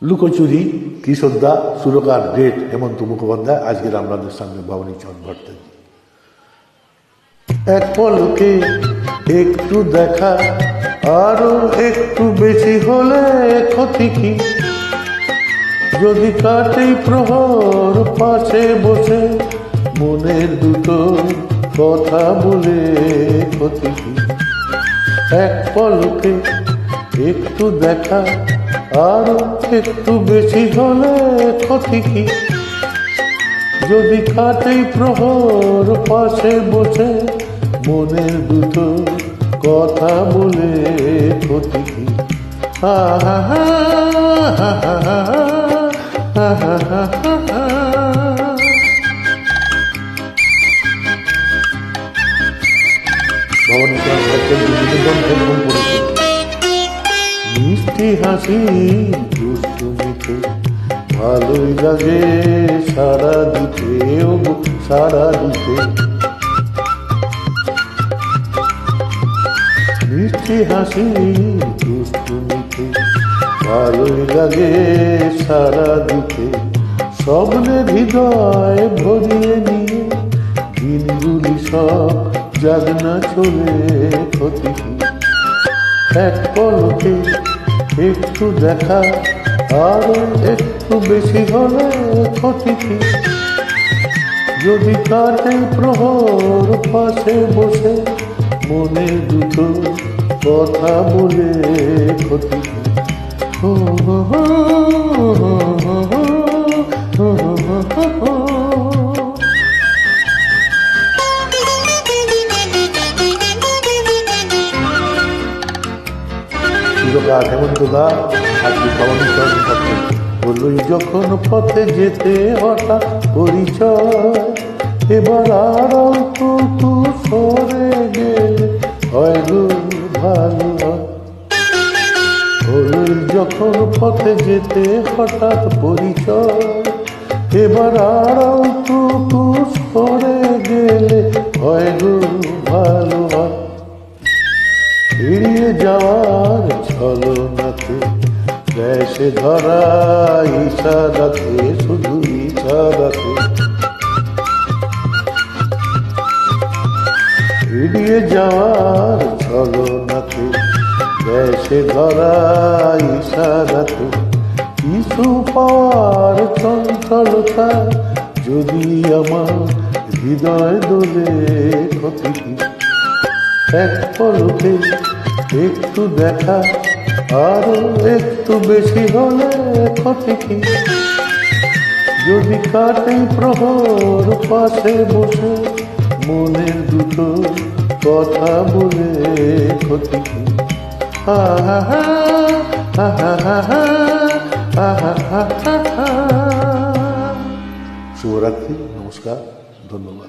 লুকোচুরি, কিশোরদা, সুরকার, ডেট, হেমন্ত মুখোপাধ্যায়। আজকের আপনাদের সামনে ভবানীচরণ ভট্টাচার্য। এক পলকে একটু দেখা, আরো একটু বেশি হলে ক্ষতি কি? যদি কাটে প্রহর পাশে বসে মনের দুটো কথা বলে ক্ষতি কি? এক পলকে একটু দেখা, আরো একটু বেশি হলে ক্ষতি কি? যদি কাটে প্রহর পাশে বসে মনের দুটো কথা বলে ক্ষতি কি? ভবানীচরণ ভট্টাচার্য মিষ্টি হাসি দুষ্টুমিতে ভালোই লাগে সারা দিতে, ও সারা দিতে। মিষ্টি হাসি দুষ্টুমিতে ভালোই লাগে সারা দিতে। স্বপ্নের হৃদয় ভরিয়ে নিয়ে দিনগুলি সব জাগনা চলে ক্ষতি কি? এক পলকে একটু দেখা, আরো একটু বেশি হলে ক্ষতি কি? যদি কাটে প্রহর পাশে বসে মনে দুটো কথা বলে ক্ষতি কি? সুরকার হেমন্ত দা, আজকে ভবানীচরণ ভট্টাচার্য। বলই যখন পথে যেতে হঠাৎ পরিচয়, এবার আর অল্প সরে গেলে হয় গো ভালো হয়। বলই যখন পথে যেতে হঠাৎ পরিচয়, এবার আর অল্প সরে গেলে হয় গো ভালো হয়। এড়িয়ে যাওয়ার ছলনাতে দেশে ধরা ইশারাতে, শুধু ইশারাতে। এড়িয়ে যাওয়ার ছলনাতে দেশে ধরা ইশারাতে। কিছু পাওয়ার চঞ্চলতা যদি আমার হৃদয় দোলে ক্ষতি কি? এক পলকে একটু দেখা, আরো একটু বেশি হলে ক্ষতি কি? যদি কাটে প্রহর পাশে বসে মনের দুটো কথা বলে ক্ষতি কি? শুভরাত্রি, নমস্কার, ধন্যবাদ।